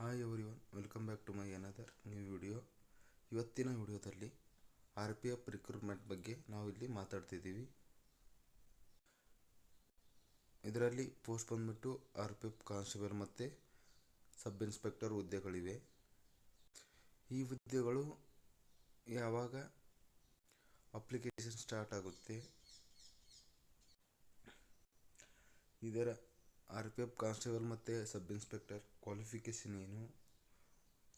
Hi everyone, welcome back to my another new video. ಇವತ್ತಿನ ವಿಡಿಯೋದಲ್ಲಿ RPF recruitment ಬಗ್ಗೆ ನಾವು ಇಲ್ಲಿ ಮಾತಾಡ್ತಿದ್ದೀವಿ. ಇದರಲ್ಲಿ ಪೋಸ್ಟ್ ಬಂದ್ಬಿಟ್ಟು RPF ಕಾನ್ಸ್ಟೇಬಲ್ ಮತ್ತು ಸಬ್ ಇನ್ಸ್ಪೆಕ್ಟರ್ ಹುದ್ದೆಗಳಿವೆ. ಈ ಹುದ್ದೆಗಳು ಯಾವಾಗ ಅಪ್ಲಿಕೇಶನ್ ಸ್ಟಾರ್ಟ್ ಆಗುತ್ತೆ, ಇದರ RPF ಕಾನ್ಸ್ಟೇಬಲ್ ಮತ್ತು ಸಬ್ ಇನ್ಸ್ಪೆಕ್ಟರ್ ಕ್ವಾಲಿಫಿಕೇಷನ್ ಏನು,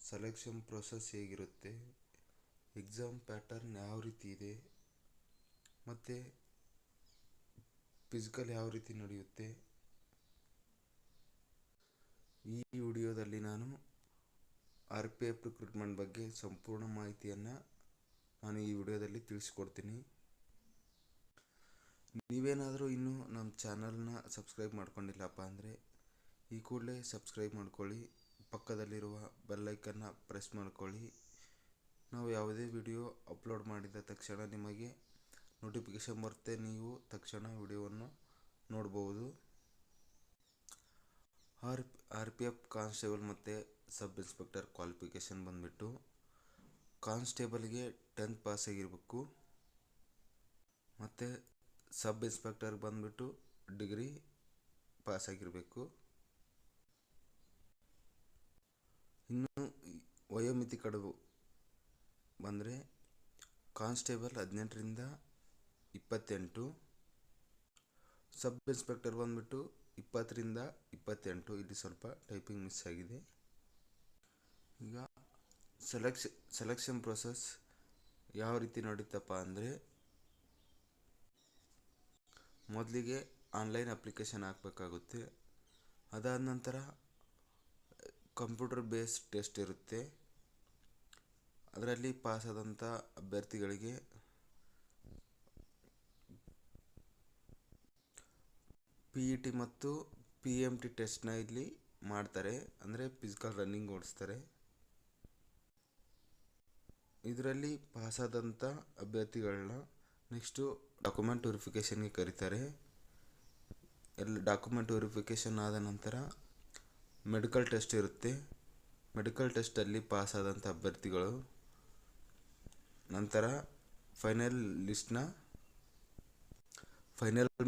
ಸೆಲೆಕ್ಷನ್ ಪ್ರೊಸೆಸ್ ಹೇಗಿರುತ್ತೆ, ಎಕ್ಸಾಮ್ ಪ್ಯಾಟರ್ನ್ ಯಾವ ರೀತಿ ಇದೆ ಮತ್ತು ಫಿಸಿಕಲ್ ಯಾವ ರೀತಿ ನಡೆಯುತ್ತೆ, ಈ ವಿಡಿಯೋದಲ್ಲಿ ನಾನು RPF ರಿಕ್ರೂಟ್ಮೆಂಟ್ ಬಗ್ಗೆ ಸಂಪೂರ್ಣ ಮಾಹಿತಿಯನ್ನು ನಾನು ಈ ವಿಡಿಯೋದಲ್ಲಿ ತಿಳಿಸ್ಕೊಡ್ತೀನಿ. ನೀವೇನಾದರೂ ಇನ್ನೂ ನಮ್ಮ ಚಾನಲ್ನ ಸಬ್ಸ್ಕ್ರೈಬ್ ಮಾಡ್ಕೊಂಡಿಲ್ಲಪ್ಪ ಅಂದರೆ ಈ ಕೂಡಲೇ ಸಬ್ಸ್ಕ್ರೈಬ್ ಮಾಡ್ಕೊಳ್ಳಿ, ಪಕ್ಕದಲ್ಲಿರುವ ಬೆಲ್ಲೈಕನ್ನ ಪ್ರೆಸ್ ಮಾಡ್ಕೊಳ್ಳಿ. ನಾವು ಯಾವುದೇ ವಿಡಿಯೋ ಅಪ್ಲೋಡ್ ಮಾಡಿದ ತಕ್ಷಣ ನಿಮಗೆ ನೋಟಿಫಿಕೇಷನ್ ಬರುತ್ತೆ, ನೀವು ತಕ್ಷಣ ವಿಡಿಯೋವನ್ನು ನೋಡ್ಬೋದು. RPF ಕಾನ್ಸ್ಟೇಬಲ್ ಮತ್ತು ಸಬ್ ಇನ್ಸ್ಪೆಕ್ಟರ್ ಕ್ವಾಲಿಫಿಕೇಷನ್ ಬಂದುಬಿಟ್ಟು ಕಾನ್ಸ್ಟೇಬಲ್ಗೆ 10th ಪಾಸ್ ಆಗಿರಬೇಕು ಮತ್ತು ಸಬ್ ಇನ್ಸ್ಪೆಕ್ಟರ್ ಬಂದುಬಿಟ್ಟು ಡಿಗ್ರಿ ಪಾಸ್ ಆಗಿರಬೇಕು. ಇನ್ನು ವಯೋಮಿತಿ ಕಡುಬು ಬಂದರೆ ಕಾನ್ಸ್ಟೇಬಲ್ 18ರಿಂದ 28, ಸಬ್ ಇನ್ಸ್ಪೆಕ್ಟರ್ ಬಂದುಬಿಟ್ಟು 20ರಿಂದ 28. ಇಲ್ಲಿ ಸ್ವಲ್ಪ ಟೈಪಿಂಗ್ ಮಿಸ್ ಆಗಿದೆ. ಈಗ ಸೆಲೆಕ್ಷನ್ ಪ್ರೊಸೆಸ್ ಯಾವ ರೀತಿ ನಡೀತಪ್ಪ ಅಂದರೆ, ಮೊದಲಿಗೆ ಆನ್ಲೈನ್ ಅಪ್ಲಿಕೇಶನ್ ಹಾಕಬೇಕಾಗುತ್ತೆ. ಅದಾದ ನಂತರ ಕಂಪ್ಯೂಟರ್ ಬೇಸ್ ಟೆಸ್ಟ್ ಇರುತ್ತೆ. ಅದರಲ್ಲಿ ಪಾಸಾದಂಥ ಅಭ್ಯರ್ಥಿಗಳಿಗೆ PET ಮತ್ತು PMT ಟೆಸ್ಟ್ನ ಇಲ್ಲಿ ಮಾಡ್ತಾರೆ, ಅಂದರೆ ಫಿಸಿಕಲ್ ರನ್ನಿಂಗ್ ಓಡಿಸ್ತಾರೆ. ಇದರಲ್ಲಿ ಪಾಸಾದಂಥ ಅಭ್ಯರ್ಥಿಗಳನ್ನ ನೆಕ್ಸ್ಟು ಡಾಕ್ಯುಮೆಂಟ್ ವೆರಿಫಿಕೇಷನ್ಗೆ ಕರೀತಾರೆ. ಡಾಕ್ಯುಮೆಂಟ್ ವೆರಿಫಿಕೇಷನ್ ಆದ ನಂತರ ಮೆಡಿಕಲ್ ಟೆಸ್ಟ್ ಇರುತ್ತೆ. ಮೆಡಿಕಲ್ ಟೆಸ್ಟಲ್ಲಿ ಪಾಸಾದಂಥ ಅಭ್ಯರ್ಥಿಗಳು ನಂತರ ಫೈನಲ್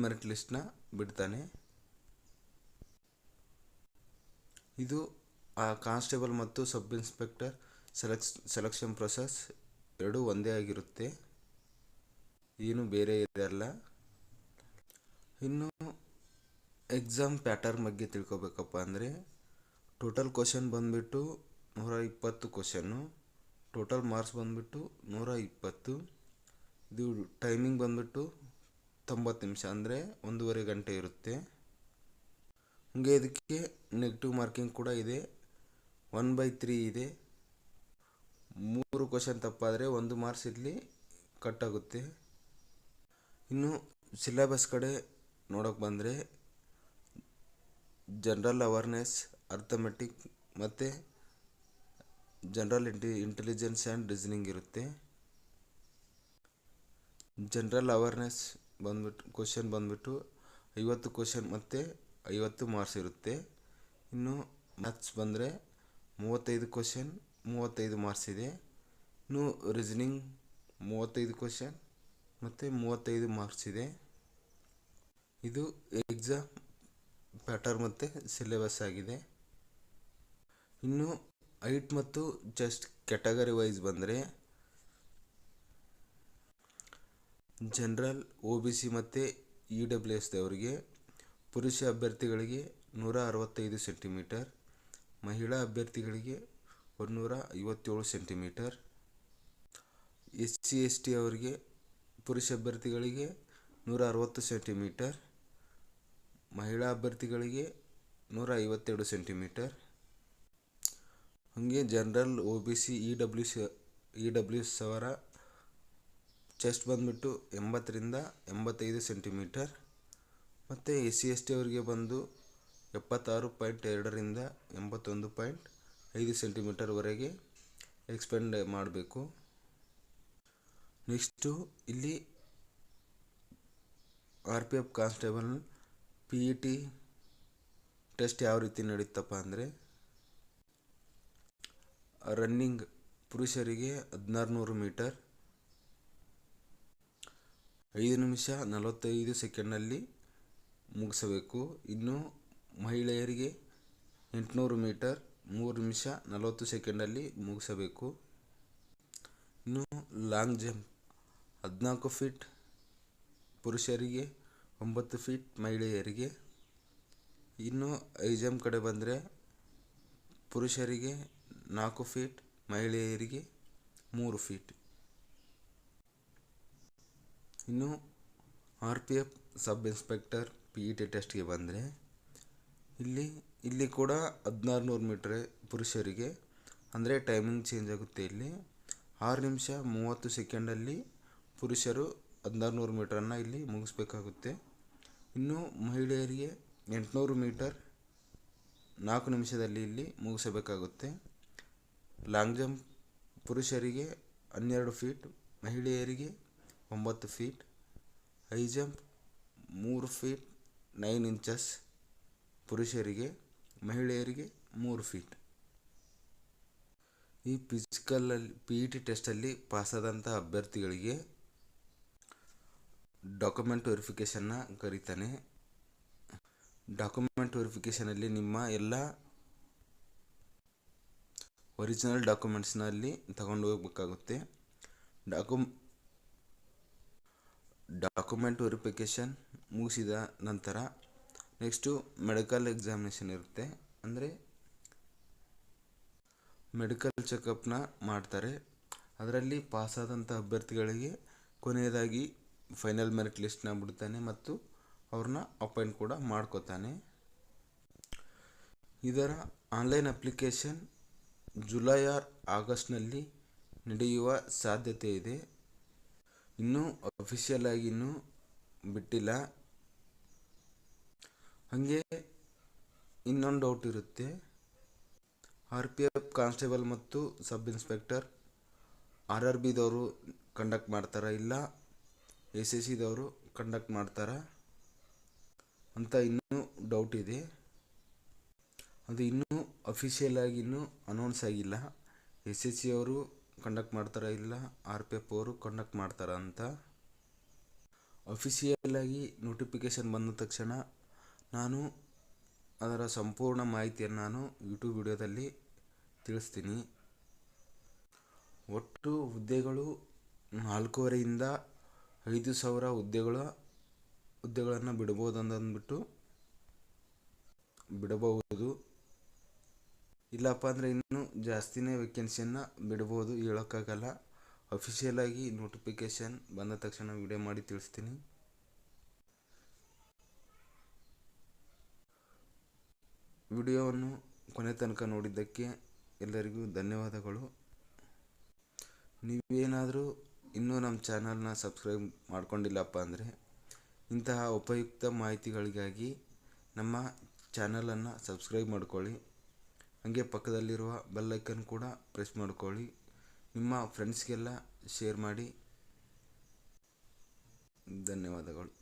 ಮೆರಿಟ್ ಲಿಸ್ಟ್ನ ಬಿಡ್ತಾನೆ. ಇದು ಕಾನ್ಸ್ಟೇಬಲ್ ಮತ್ತು ಸಬ್ ಇನ್ಸ್ಪೆಕ್ಟರ್ ಸೆಲೆಕ್ಷನ್ ಪ್ರೊಸೆಸ್ ಎರಡೂ ಒಂದೇ ಆಗಿರುತ್ತೆ, ಏನು ಬೇರೆ ಇರಲ್ಲ. ಇನ್ನು ಎಕ್ಸಾಮ್ ಪ್ಯಾಟರ್ನ್ ಬಗ್ಗೆ ತಿಳ್ಕೊಬೇಕಪ್ಪ ಅಂದರೆ, ಟೋಟಲ್ ಕ್ವಶನ್ ಬಂದುಬಿಟ್ಟು 120 ಕ್ವಶನ್ನು, ಟೋಟಲ್ ಮಾರ್ಕ್ಸ್ ಬಂದುಬಿಟ್ಟು 120. ಇದು ಟೈಮಿಂಗ್ ಬಂದುಬಿಟ್ಟು 90 ನಿಮಿಷ, ಅಂದರೆ 1.5 ಗಂಟೆ ಇರುತ್ತೆ. ಹಾಗೆ ಇದಕ್ಕೆ ನೆಗೆಟಿವ್ ಮಾರ್ಕಿಂಗ್ ಕೂಡ ಇದೆ, 1/3 ಇದೆ. 3 ಕ್ವಶನ್ ತಪ್ಪಾದರೆ 1 ಮಾರ್ಕ್ಸ್ ಇಲ್ಲಿ ಕಟ್ ಆಗುತ್ತೆ. ಇನ್ನು ಸಿಲೆಬಸ್ ಕಡೆ ನೋಡೋಕೆ ಬಂದರೆ ಜನರಲ್ ಅವೇರ್ನೆಸ್, ಅರ್ಥಮೆಟಿಕ್ ಮತ್ತು ಜನರಲ್ ಇಂಟೆಲಿಜೆನ್ಸ್ ಆ್ಯಂಡ್ ರೀಸನಿಂಗ್ ಇರುತ್ತೆ. ಜನರಲ್ ಅವೇರ್ನೆಸ್ ಕ್ವಶನ್ ಬಂದುಬಿಟ್ಟು 50 ಕ್ವಶನ್ ಮತ್ತು 50 ಮಾರ್ಕ್ಸ್ ಇರುತ್ತೆ. ಇನ್ನು ಮ್ಯಾಥ್ಸ್ ಬಂದರೆ 35 ಕ್ವಶನ್ 35 ಮಾರ್ಕ್ಸ್ ಇದೆ. ಇನ್ನು ರೀಸನಿಂಗ್ 35 ಕ್ವಶನ್ ಮತ್ತು 35 ಮಾರ್ಕ್ಸ್ ಇದೆ. ಇದು ಎಕ್ಸಾಮ್ ಪ್ಯಾಟರ್ನ್ ಮತ್ತು ಸಿಲೆಬಸ್ ಆಗಿದೆ. ಇನ್ನು ಹೈಟ್ ಮತ್ತು ಚೆಸ್ಟ್ ಕ್ಯಾಟಗರಿ ವೈಸ್ ಬಂದರೆ ಜನರಲ್, OBC ಮತ್ತು EWS ದವರಿಗೆ ಪುರುಷ ಅಭ್ಯರ್ಥಿಗಳಿಗೆ 165 ಸೆಂಟಿಮೀಟರ್, ಮಹಿಳಾ ಅಭ್ಯರ್ಥಿಗಳಿಗೆ 157 ಸೆಂಟಿಮೀಟರ್, SC ST ಅವರಿಗೆ ಪುರುಷ ಅಭ್ಯರ್ಥಿಗಳಿಗೆ 160 ಸೆಂಟಿಮೀಟರ್, ಮಹಿಳಾ ಅಭ್ಯರ್ಥಿಗಳಿಗೆ 152 ಸೆಂಟಿಮೀಟರ್. ಹಾಗೆ ಜನರಲ್, OBC, EWS ಅವರ ಚೆಸ್ಟ್ ಬಂದುಬಿಟ್ಟು 80ರಿಂದ 85 ಸೆಂಟಿಮೀಟರ್ ಮತ್ತು SC ST ಅವರಿಗೆ ಬಂದು 76.2ರಿಂದ 81.5 ಸೆಂಟಿಮೀಟರ್ವರೆಗೆ ಎಕ್ಸ್ಪೆಂಡ್ ಮಾಡಬೇಕು. ನೆಕ್ಸ್ಟು ಇಲ್ಲಿ RPF ಕಾನ್ಸ್ಟೇಬಲ್ PET ಟೆಸ್ಟ್ ಯಾವ ರೀತಿ ನಡೀತಪ್ಪ ಅಂದರೆ, ರನ್ನಿಂಗ್ ಪುರುಷರಿಗೆ 1600 ಮೀಟರ್ 5 ನಿಮಿಷ 45 ಸೆಕೆಂಡ್ನಲ್ಲಿ ಮುಗಿಸಬೇಕು. ಇನ್ನು ಮಹಿಳೆಯರಿಗೆ 800 ಮೀಟರ್ 3 ನಿಮಿಷ 40 ಸೆಕೆಂಡಲ್ಲಿ ಮುಗಿಸಬೇಕು. ಇನ್ನು ಲಾಂಗ್ ಜಂಪ್ 14 ಫೀಟ್ ಪುರುಷರಿಗೆ 9 ಫೀಟ್ ಮಹಿಳೆಯರಿಗೆ. ಇನ್ನು ಹೈ ಜಂಪ್ ಕಡೆ ಬಂದರೆ ಪುರುಷರಿಗೆ 4 ಫೀಟ್ ಮಹಿಳೆಯರಿಗೆ 3 ಫೀಟ್. ಇನ್ನು RPF ಸಬ್ ಇನ್ಸ್ಪೆಕ್ಟರ್ PET ಟೆಸ್ಟ್ಗೆ ಬಂದರೆ ಇಲ್ಲಿ ಕೂಡ 1600 ಮೀಟ್ರ್ ಪುರುಷರಿಗೆ, ಅಂದರೆ ಟೈಮಿಂಗ್ ಚೇಂಜ್ ಆಗುತ್ತೆ. ಇಲ್ಲಿ 6 ನಿಮಿಷ 30 ಸೆಕೆಂಡಲ್ಲಿ ಪುರುಷರು 1600 ಮೀಟ್ರನ್ನು ಇಲ್ಲಿ ಮುಗಿಸ್ಬೇಕಾಗುತ್ತೆ. ಇನ್ನು ಮಹಿಳೆಯರಿಗೆ 800 ಮೀಟರ್ 4 ನಿಮಿಷದಲ್ಲಿ ಇಲ್ಲಿ ಮುಗಿಸಬೇಕಾಗುತ್ತೆ. ಲಾಂಗ್ ಜಂಪ್ ಪುರುಷರಿಗೆ 12 ಫೀಟ್ ಮಹಿಳೆಯರಿಗೆ 9 feet. High jump 3 feet 9 inches ಪುರುಷರಿಗೆ, ಮಹಿಳೆಯರಿಗೆ 3 ಫೀಟ್. ಈ ಫಿಸಿಕಲಲ್ಲಿ PET ಟೆಸ್ಟಲ್ಲಿ ಪಾಸಾದಂಥ ಅಭ್ಯರ್ಥಿಗಳಿಗೆ ಡಾಕ್ಯುಮೆಂಟ್ ವೆರಿಫಿಕೇಷನ್ನ ಕರೀತಾನೆ. ಡಾಕ್ಯುಮೆಂಟ್ ವೆರಿಫಿಕೇಷನಲ್ಲಿ ನಿಮ್ಮ ಎಲ್ಲ ಒರಿಜಿನಲ್ ಡಾಕ್ಯುಮೆಂಟ್ಸ್ನಲ್ಲಿ ತಗೊಂಡು ಹೋಗಬೇಕಾಗುತ್ತೆ. ಡಾಕ್ಯುಮೆಂಟ್ ವೆರಿಫಿಕೇಷನ್ ಮುಗಿಸಿದ ನಂತರ ನೆಕ್ಸ್ಟು ಮೆಡಿಕಲ್ ಎಕ್ಸಾಮಿನೇಷನ್ ಇರುತ್ತೆ. ಅಂದರೆ ಮೆಡಿಕಲ್ ಚೆಕಪ್ನ ಮಾಡ್ತಾರೆ. ಅದರಲ್ಲಿ ಪಾಸಾದಂಥ ಅಭ್ಯರ್ಥಿಗಳಿಗೆ ಕೊನೆಯದಾಗಿ ಫೈನಲ್ ಮೆರಿಟ್ ಲಿಸ್ಟ್ನ ಬಿಡ್ತಾನೆ ಮತ್ತು ಅವ್ರನ್ನ ಅಪಾಯಿಂಟ್ ಕೂಡ ಮಾಡ್ಕೋತಾನೆ. ಇದರ ಆನ್ಲೈನ್ ಅಪ್ಲಿಕೇಶನ್ ಜುಲೈ ಆರ್ ಆಗಸ್ಟ್ನಲ್ಲಿ ನಡೆಯುವ ಸಾಧ್ಯತೆ ಇದೆ. ಇನ್ನೂ ಅಫಿಷಿಯಲ್ ಆಗಿ ಇನ್ನೂ ಬಿಟ್ಟಿಲ್ಲ. ಹಾಗೆ ಇನ್ನೊಂದು ಡೌಟ್ ಇರುತ್ತೆ, RPF ಕಾನ್ಸ್ಟೇಬಲ್ ಮತ್ತು ಸಬ್ ಇನ್ಸ್ಪೆಕ್ಟರ್ RRBದವರು ಕಂಡಕ್ಟ್ ಮಾಡ್ತಾರಾ ಇಲ್ಲ SSCದವರು ಕಂಡಕ್ಟ್ ಮಾಡ್ತಾರಾ ಅಂತ ಇನ್ನೂ ಡೌಟ್ ಇದೆ. ಅದು ಇನ್ನೂ ಅಫಿಷಿಯಲ್ ಆಗಿ ಇನ್ನೂ ಅನೌನ್ಸ್ ಆಗಿಲ್ಲ. SSC ಅವರು ಕಂಡಕ್ಟ್ ಮಾಡ್ತಾರಾ ಇಲ್ಲ RPF ಅವರು ಕಂಡಕ್ಟ್ ಮಾಡ್ತಾರಾ ಅಂತ. ಅಫಿಷಿಯಲ್ ಆಗಿ ನೋಟಿಫಿಕೇಷನ್ ಬಂದ ತಕ್ಷಣ ನಾನು ಅದರ ಸಂಪೂರ್ಣ ಮಾಹಿತಿಯನ್ನು ನಾನು ಯೂಟ್ಯೂಬ್ ವಿಡಿಯೋದಲ್ಲಿ ತಿಳಿಸ್ತೀನಿ. ಒಟ್ಟು ಹುದ್ದೆಗಳು 4,500ರಿಂದ 5,000 ಹುದ್ದೆಗಳನ್ನು ಬಿಡಬಹುದು. ಇಲ್ಲಪ್ಪ ಅಂದರೆ ಇನ್ನೂ ಜಾಸ್ತಿನೇ ವೇಕೆನ್ಸಿಯನ್ನು ಬಿಡ್ಬೋದು, ಹೇಳೋಕ್ಕಾಗಲ್ಲ. ಅಫಿಷಿಯಲ್ ಆಗಿ ನೋಟಿಫಿಕೇಷನ್ ಬಂದ ತಕ್ಷಣ ವಿಡಿಯೋ ಮಾಡಿ ತಿಳಿಸ್ತೀನಿ. ವಿಡಿಯೋವನ್ನು ಕೊನೆ ತನಕ ನೋಡಿದ್ದಕ್ಕೆ ಎಲ್ಲರಿಗೂ ಧನ್ಯವಾದಗಳು. ನೀವೇನಾದರೂ ಇನ್ನೂ ನಮ್ಮ ಚಾನಲ್ನ ಸಬ್ಸ್ಕ್ರೈಬ್ ಮಾಡ್ಕೊಂಡಿಲ್ಲಪ್ಪ ಅಂದರೆ ಇಂತಹ ಉಪಯುಕ್ತ ಮಾಹಿತಿಗಳಿಗಾಗಿ ನಮ್ಮ ಚಾನಲನ್ನು ಸಬ್ಸ್ಕ್ರೈಬ್ ಮಾಡ್ಕೊಳ್ಳಿ. ಹಾಗೆ ಪಕ್ಕದಲ್ಲಿರುವ ಬೆಲ್ ಐಕನ್ ಕೂಡ ಪ್ರೆಸ್ ಮಾಡ್ಕೊಳ್ಳಿ. ನಿಮ್ಮ ಫ್ರೆಂಡ್ಸ್ಗೆಲ್ಲ ಶೇರ್ ಮಾಡಿ. ಧನ್ಯವಾದಗಳು.